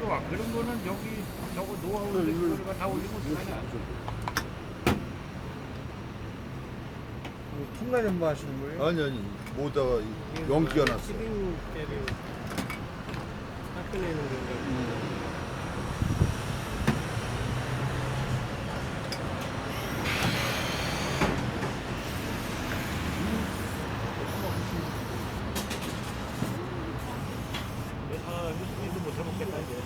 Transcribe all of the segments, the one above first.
와. 그런 거는 저기 저거 노하우인데 그거를 다 올리면 어떡하냐. 통관 연부 하시는 거예요? 아니 모다가 연기가 났어. 시민대를 학교내는 건가? 아, 유수민도 못 해먹겠다 이제.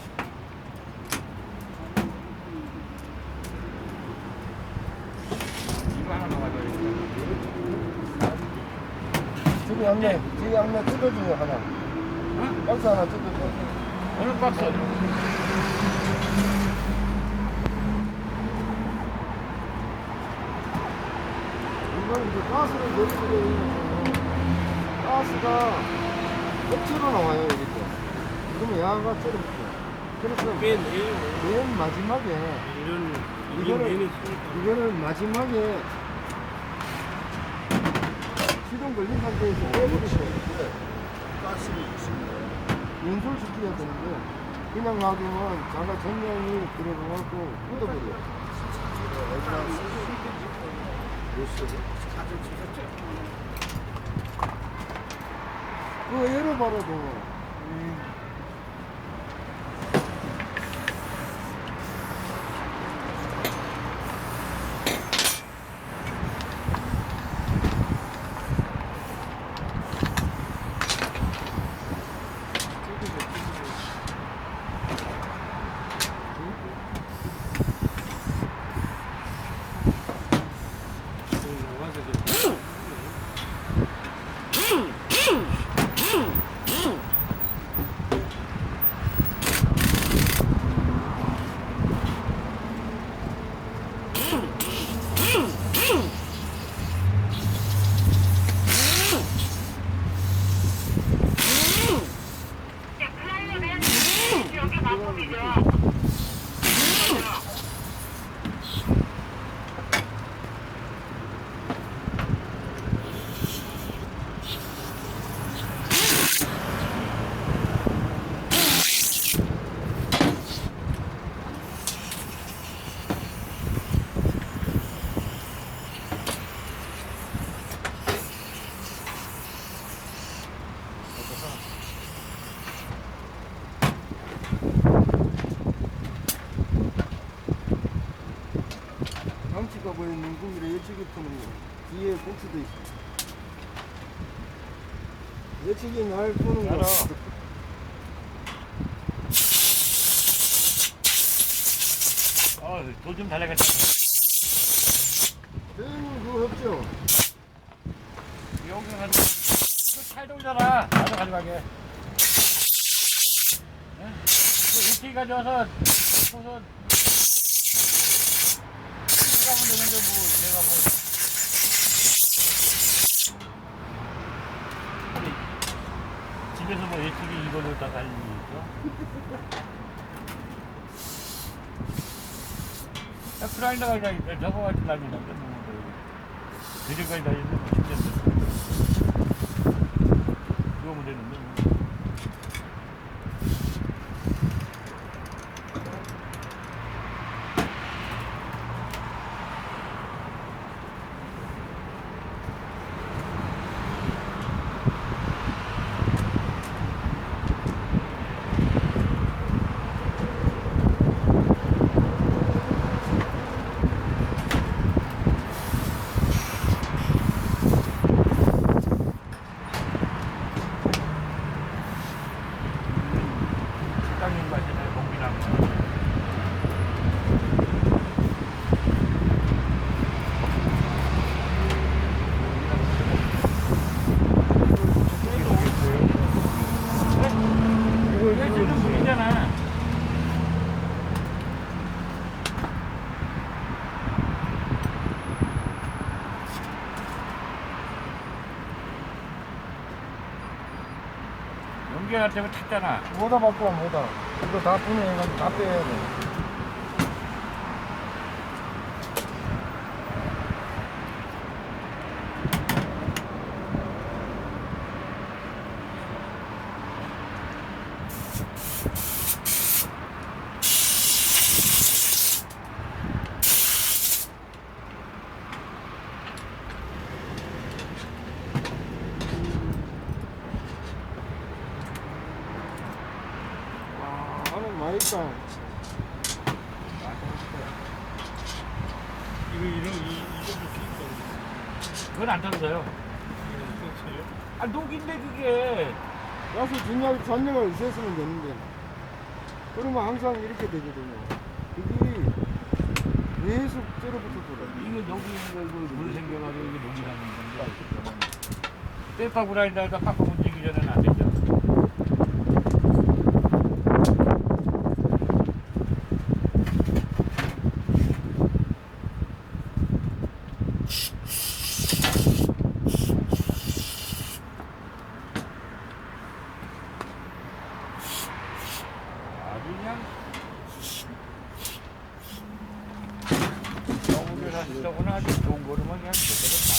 이거 하나 나와줘야겠다. 지금 양면 뜯어줘요 하나. 어? 박스 하나 뜯어줘. 어느 박스? 이건 이제 가스를 내리고 가스가 억지로 나와요 이렇게. 그러면 야가 쩔었죠. 그래서 맨 마지막에 이거는 마지막에 시동 걸린 상태에서 빼버리세요. 가스를 있습니다. 연소시켜야 되는데 그냥 놔두면 자가 전량이 들어가고 뜯어버려요. 그거 열어봐라도 장치가 보이는 궁기를 예측이 푸는 거 뒤에 복수도 있어. 예측이 날 푸는 거. 돌 좀 달라겠다. 대행은 그거 없죠? 여기 가지고 잘 돌잖아. 나도 가져가게. 이렇게 가져와서 무슨 가면 되는데 뭐 내가 뭐 집에서 뭐 예측이 이걸로 다 달리고 있어? 프라이드가 그냥 저거 같이 다니는데 뭐 그저까지 다니는데 뭐 죽겠어. 그거 면 되는데 뭐. 식당님 맛이네, 공기나무. 이거 지금 보이잖아. 연기할 때면 탔잖아. 뭐다 바꾸면 뭐다. 이거 다 분해해가지고 다 빼야 돼. 그러니까 이정도 수익 그건 안 떨어져요. 아 녹인데 그게. 가서 잔여가 있었으면 되는데 그러면 항상 이렇게 되거든요. 그게 계속 쩔어붙었거든. 이게 녹이 물 생겨가지고 이게 녹이라는 건데. 떼파구라에다가 팍팍 움직이기 전에는 안 되죠. 아주 그냥 너무 사실적으로는 아주 좋은 거로만 그냥 제대로 다.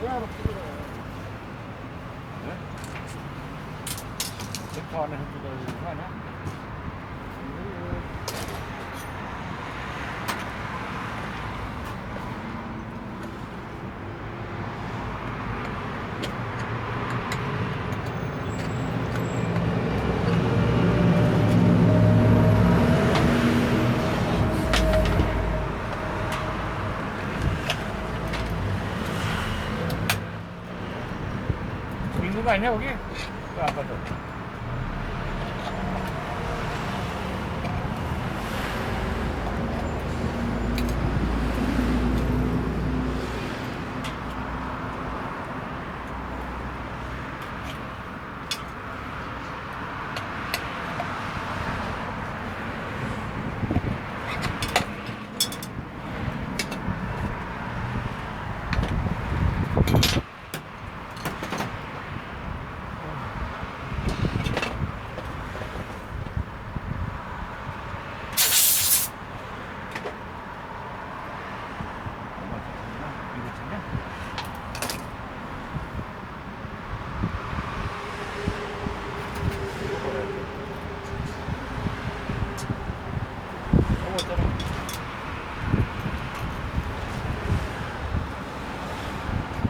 그야로 풀어요. 네? 섹터 안에 해주다 이거 아니야? 있는 거 아니야 거기? 왜 안 가져?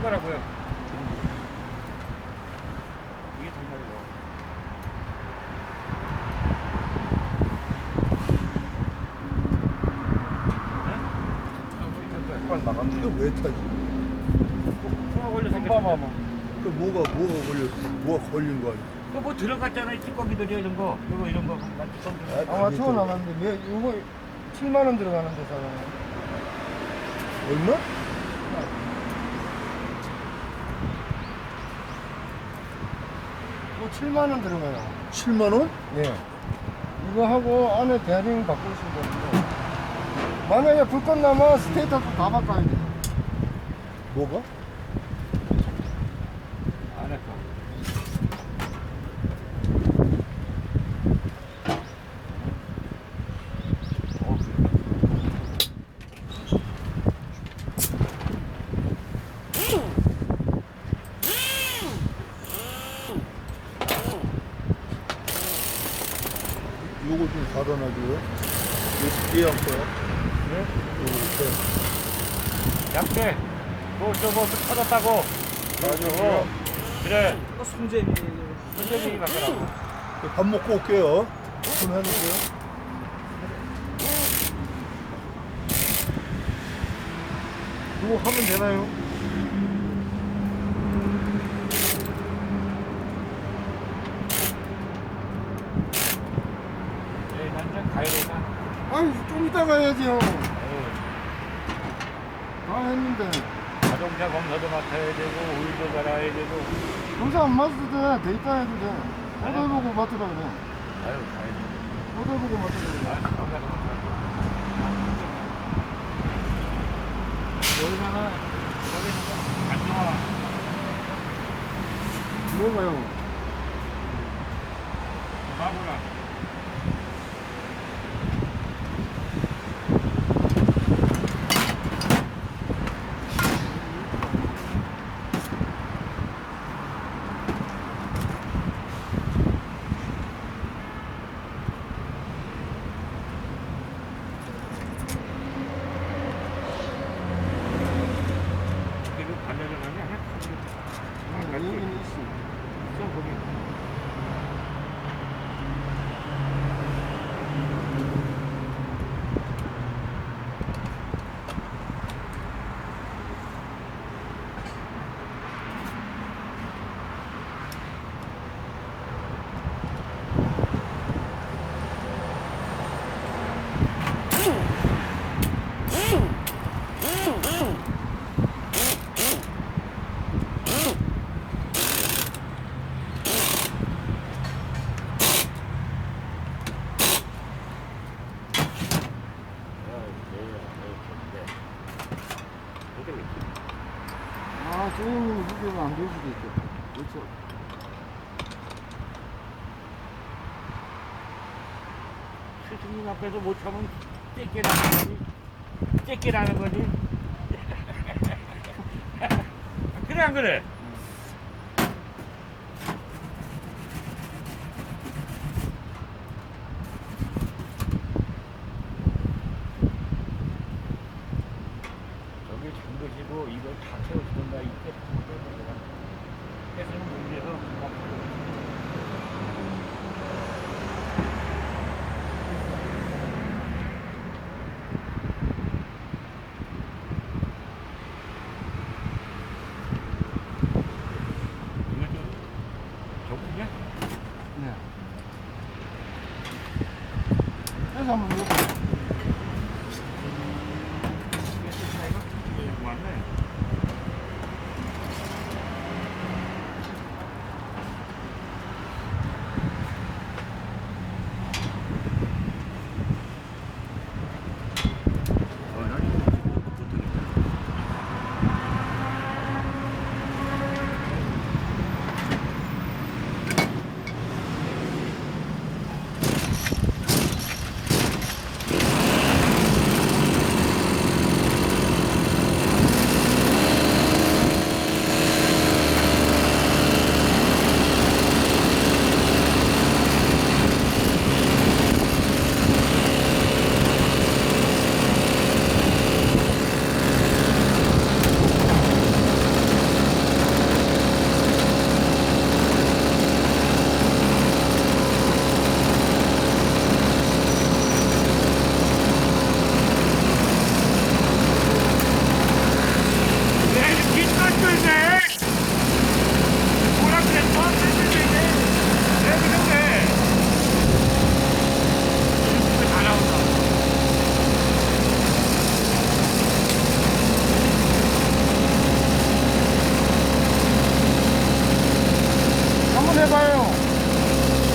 거라고요. 이게 정말이에요. 빨리 나갔네. 이거 왜 타지? 뭐가 걸려 봐봐봐. 그 뭐가 걸린 거 아니야? 그뭐 들어갔잖아요. 찌꺼기들이 이런 거, 이런 거. 아마 투어 나갔는데 이거 7만 원 들어가는데 사람. 얼마? 이거 7만 원 들어가요. 7만 원? 예. 이거 하고 안에 베어링 바꾸시면 되는데 만약에 불꽃 나면 스테이터도 다 바꿔야 돼. 뭐가? 안 했어. 요거 좀 사다 놔줘요. 이거 예약 거야? 네? 요거 약대. 뭐 저거 터졌다고. 맞아. 그래. 손재미. 선생님이 바꿔라고. 밥 먹고 올게요. 좀 해놓을게요. 이거 하면 되나요? 네, 난좀 가야 되나? 아니 좀 이따 가야지요. 아유, 다 했는데 자동차 검사도 맡아야 되고, 오일도 갈아야 되고. 검사 안 맞아도 돼. 데이터 해도 돼. 얻어보고 맡으라 그래. 아유, 가야 돼. 얻어보고 맡으라 그래. 아, 검사도 맡아. 여기서는, 여기는 안 좋아. 뭐가요? 바보라. 스승님 앞에서 못 참으면 째깨라는 거지. 째깨라는 거지. 그래 안 그래? 저기 잠그시고 이걸 다 채우시던가 이때 해서는 문제에서 막 이거 좀 적군이야? 네. 해서 한번 먹어보세요. 이거 맞네. 한번 해봐요.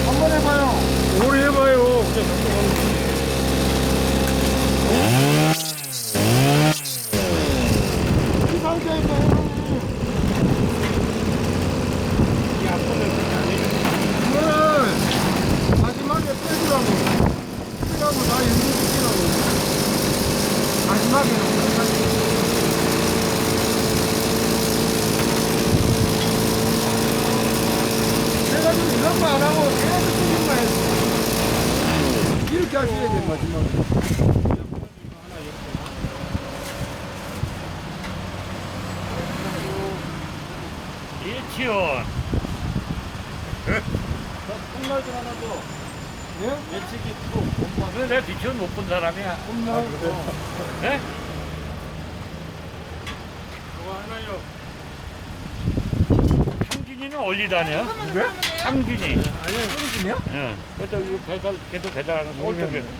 한번 해봐요. 오래 해봐요. 그냥 걱정하는 거지. 이 상태에서 형님. 이 앞선을 그렇게 안 해주고 이거를 마지막에 빼주라고. 빼라고 나 연구시키라고. 마지막에는. 내가 좀 이런 거 안 하고 계속 쓰기만 했어. 이렇게 하셔야 돼, 마지막에. 일치원. 콩나물 하나 더. 예? 예측이 또 엄마. 왜 내가 뒤치원 못 본 사람이야? 홈런. 예? 그거 하나요. 상진이는 어디 다녀? 누구야? 상진이. 아니, 소리지냐? 응. 그래서 이거 배달, 걔도 배달하는 거.